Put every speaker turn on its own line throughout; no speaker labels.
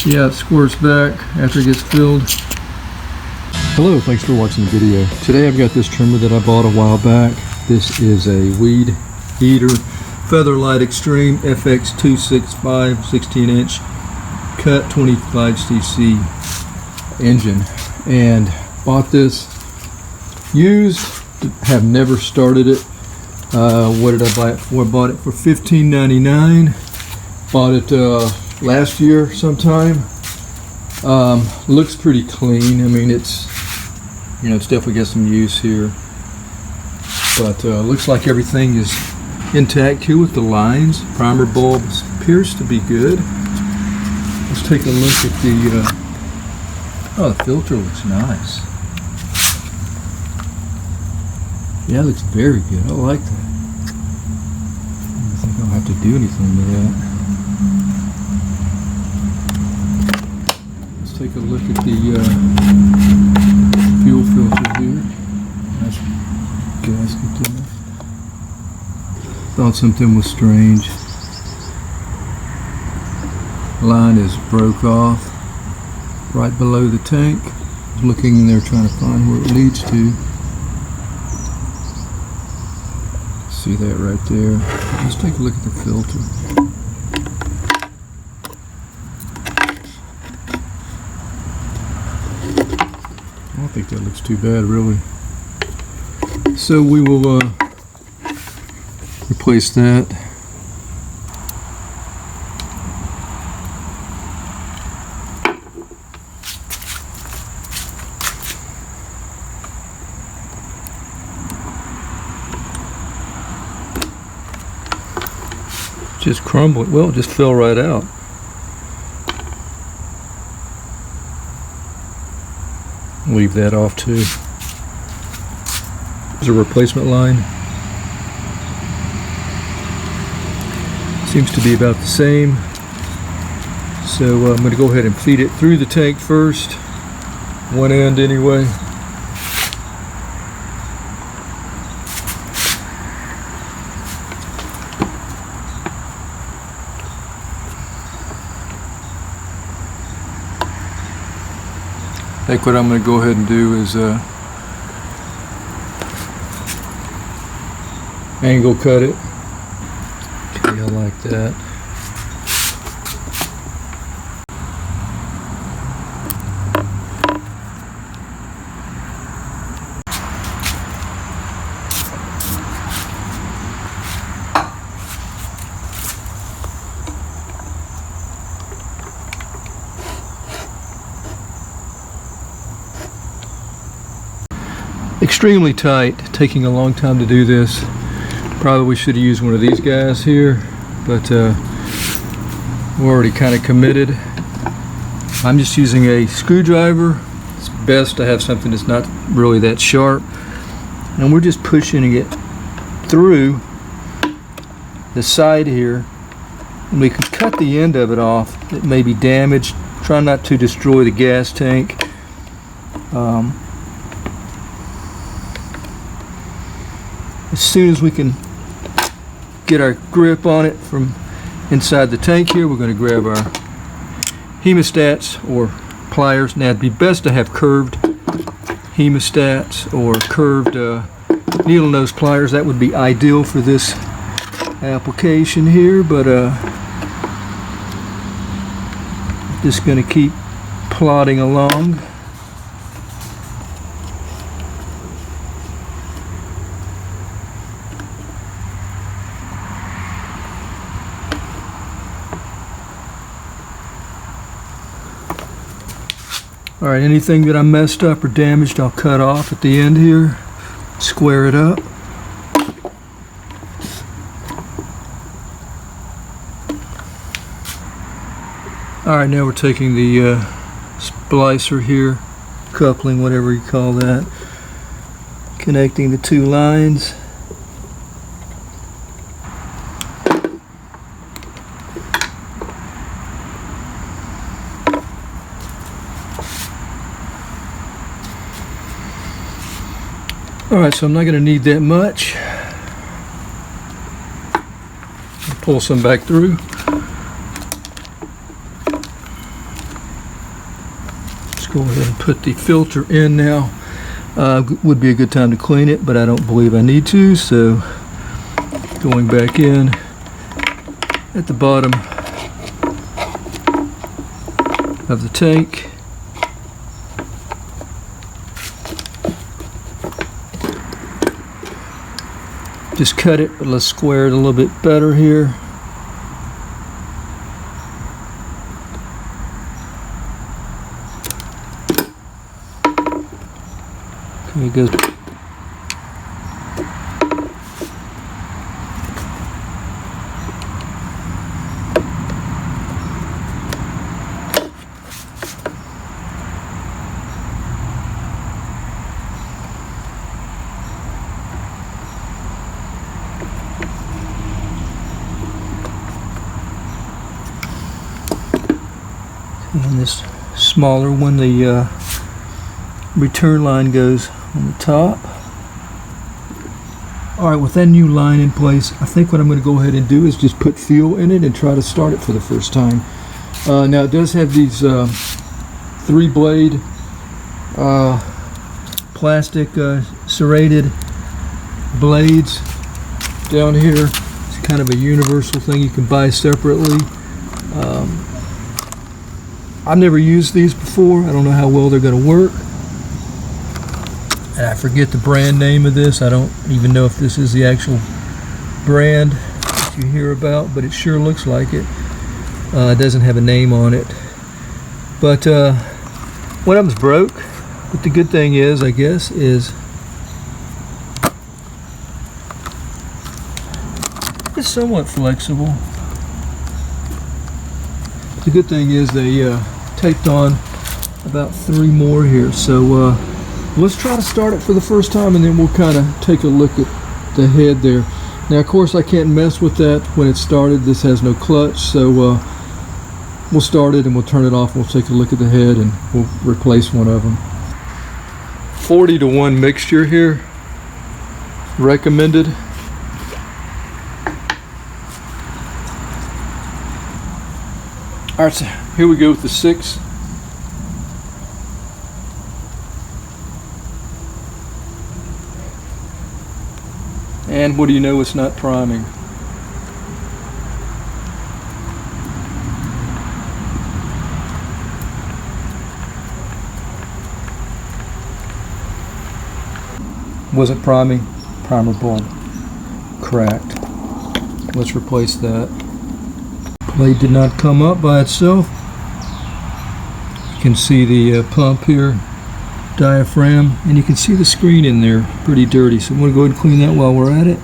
See how it squirts back after it gets filled. Hello, thanks for watching the video. Today I've got this trimmer that I bought a while back. This is a weed eater Featherlite Extreme FX265 16-inch cut 25cc engine, and bought this used. Have never started it. What did I buy it for? I bought it for $15.99. Bought it last year sometime. Looks pretty clean. I mean, it's definitely got some use here, but looks like everything is intact here with the lines. Primer bulb appears to be good. Let's take a look at the oh, the filter looks nice. Yeah, it looks very good. I like that. I don't think I'll have to do anything to that. Let's take a look at the fuel filter here. Nice gasket there. Thought something was strange. Line is broke off right below the tank. I was looking in there trying to find where it leads to. See that right there. Let's take a look at the filter. I don't think that looks too bad, really. So we will replace that. Just crumbling. Well, it just fell right out. Leave that off too. There's a replacement line. Seems to be about the same. So I'm going to go ahead and feed it through the tank first. One end anyway. I think what I'm going to go ahead and do is angle cut it. Okay, I like that. Extremely tight, taking a long time to do this. Probably should have used one of these guys here, but we're already kind of committed. I'm just using a screwdriver. It's best to have something that's not really that sharp, and we're just pushing it through the side here, and we can cut the end of it off. It may be damaged. Try not to destroy the gas tank. As soon as we can get our grip on it from inside the tank here, we're going to grab our hemostats or pliers. Now it'd be best to have curved hemostats or curved needle nose pliers. That would be ideal for this application here, but just going to keep plodding along. Alright, anything that I messed up or damaged, I'll cut off at the end here, square it up. Alright, now we're taking the splicer here, coupling, whatever you call that, connecting the two lines. Alright, so I'm not going to need that much. I'll pull some back through. Go ahead and put the filter in now. Would be a good time to clean it, but I don't believe I need to, so going back in at the bottom of the tank. Just cut it, but let's square it a little bit better here. Okay, good. And this smaller one, the return line goes on the top. Alright, with that new line in place, I think what I'm going to go ahead and do is just put fuel in it and try to start it for the first time. Now it does have these 3-blade plastic serrated blades down here. It's kind of a universal thing you can buy separately. I've never used these before. I don't know how well they're going to work. And I forget the brand name of this. I don't even know if this is the actual brand that you hear about, but it sure looks like it. It doesn't have a name on it. But one of them's broke. But the good thing is, I guess, is it's somewhat flexible. The good thing is they taped on about 3 more here. So let's try to start it for the first time, and then we'll kind of take a look at the head there. Now, of course, I can't mess with that when it's started. This has no clutch, so we'll start it and we'll turn it off. We'll take a look at the head and we'll replace one of them. 40-to-1 mixture here, recommended. All right, so here we go with the 6. And what do you know, it's not priming. Wasn't priming, primer bulb cracked. Let's replace that. Blade did not come up by itself. You can see the pump here, diaphragm, and you can see the screen in there, pretty dirty. So I'm going to go ahead and clean that while we're at it.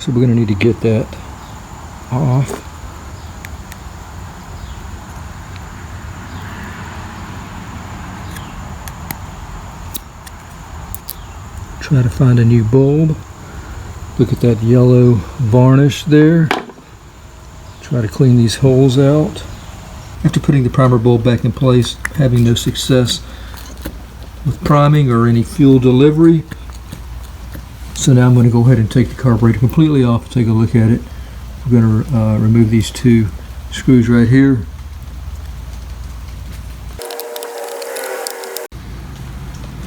So we're going to need to get that off. Try to find a new bulb. Look at that yellow varnish there. Try to clean these holes out. After putting the primer bulb back in place, having no success with priming or any fuel delivery. So now I'm going to go ahead and take the carburetor completely off, take a look at it. We're going to remove these 2 screws right here.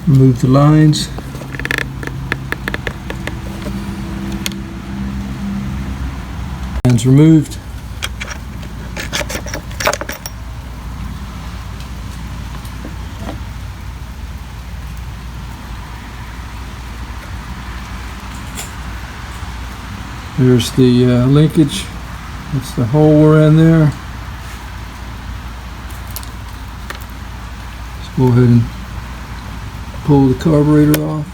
Remove the lines. Lines removed. There's the linkage. That's the hole we're in there. Let's go ahead and pull the carburetor off.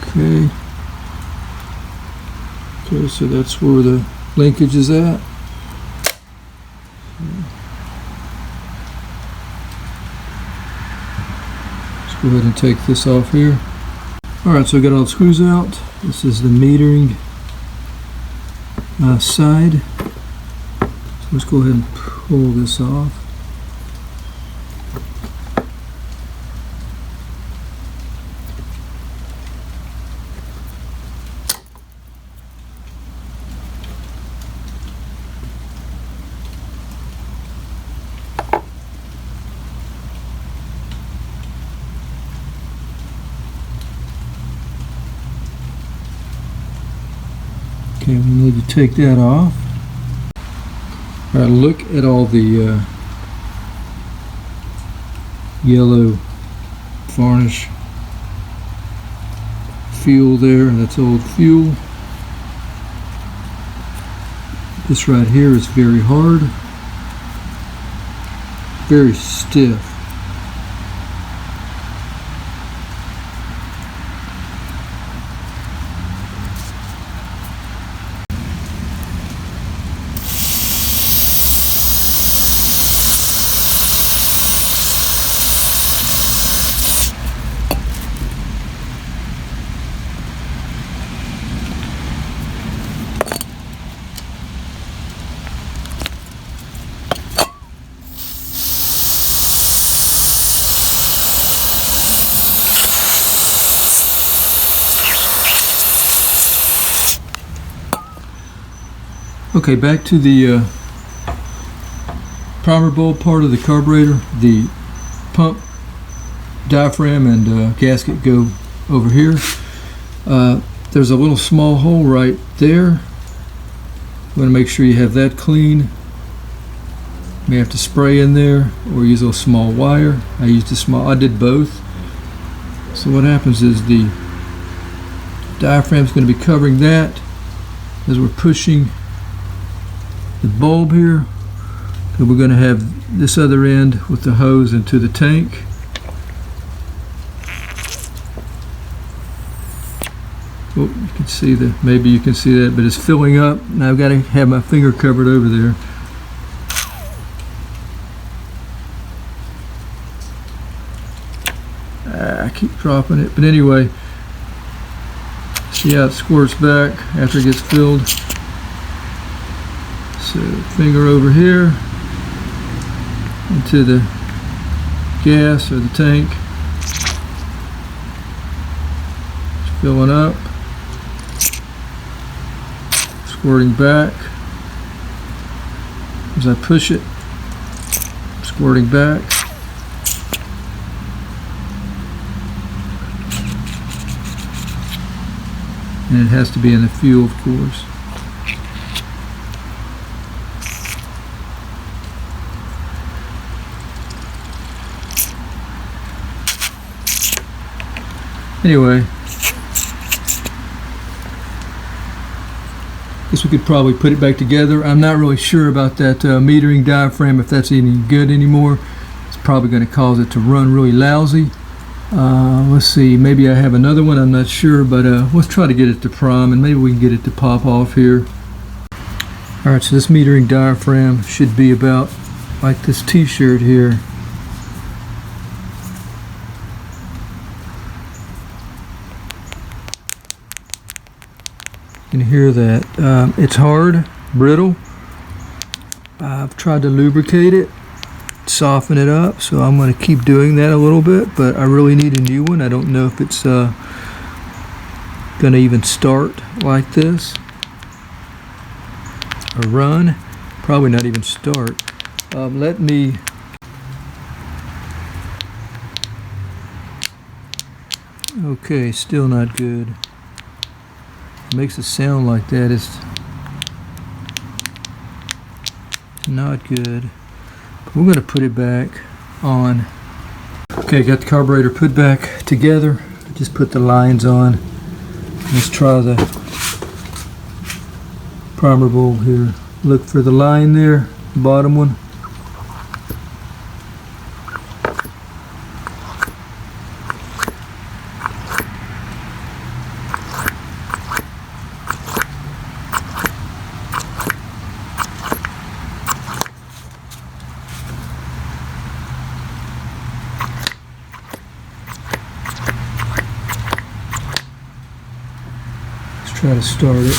Okay. Okay, so that's where the linkage is at. Let's go ahead and take this off here. Alright, so I got all the screws out. This is the metering side. Let's go ahead and pull this off. Okay, we need to take that off. All right, look at all the yellow varnish fuel there. That's old fuel. This right here is very hard, very stiff. Okay, back to the primer bulb part of the carburetor. The pump diaphragm and gasket go over here. There's a little small hole right there. You want to make sure you have that clean. You may have to spray in there or use a little small wire. I did both. So what happens is the diaphragm is going to be covering that as we're pushing the bulb here. And we're going to have this other end with the hose into the tank. Oh, you can see that. Maybe you can see that, but it's filling up. Now I've got to have my finger covered over there. I keep dropping it, but anyway, see how it squirts back after it gets filled. So finger over here into the gas or the tank. It's filling up, squirting back. As I push it, squirting back. And it has to be in the fuel, of course. Anyway, guess we could probably put it back together. I'm not really sure about that metering diaphragm, if that's any good anymore. It's probably going to cause it to run really lousy. Let's see, maybe I have another one, I'm not sure, but let's try to get it to prime and maybe we can get it to pop off here. Alright, so this metering diaphragm should be about like this t-shirt here. You can hear that. It's hard, brittle. I've tried to lubricate it, soften it up, so I'm going to keep doing that a little bit, but I really need a new one. I don't know if it's going to even start like this or run. Probably not even start. Let me okay, still not good. It makes it sound like that. It's not good. But we're going to put it back on. Okay, got the carburetor put back together. Just put the lines on. Let's try the primer bulb here. Look for the line there, the bottom one. Try to start it.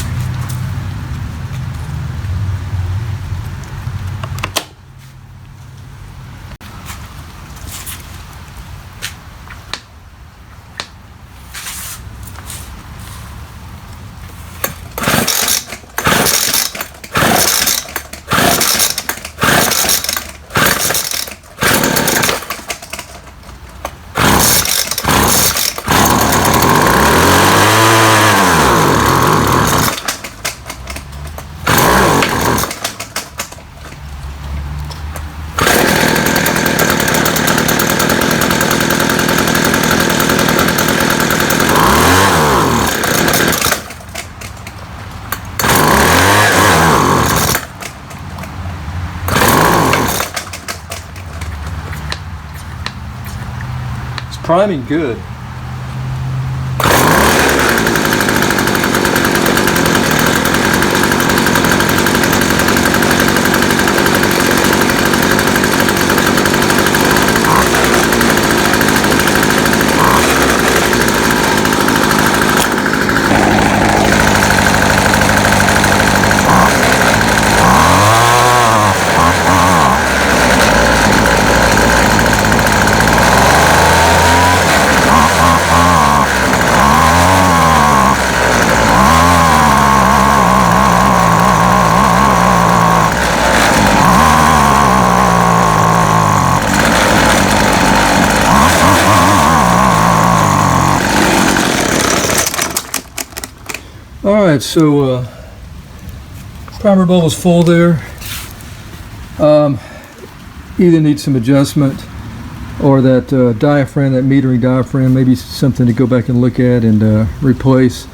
priming good. Alright, so primer bowl is full there. Either needs some adjustment, or that diaphragm, that metering diaphragm, maybe something to go back and look at and replace.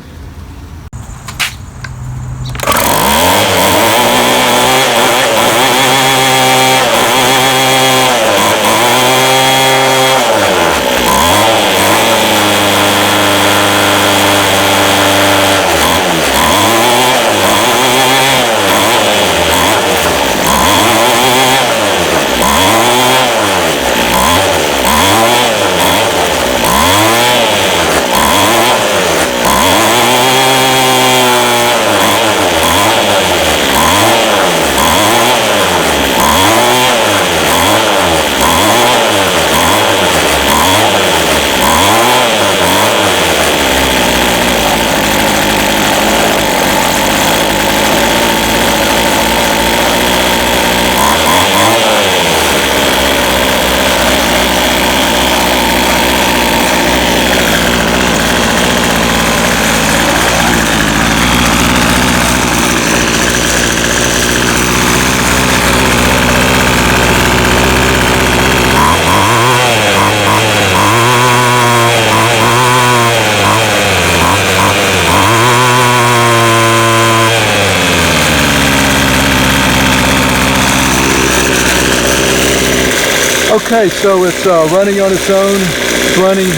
Okay, so it's running on its own. It's running.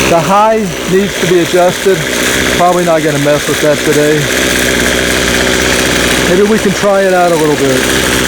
The high needs to be adjusted. Probably not going to mess with that today. Maybe we can try it out a little bit.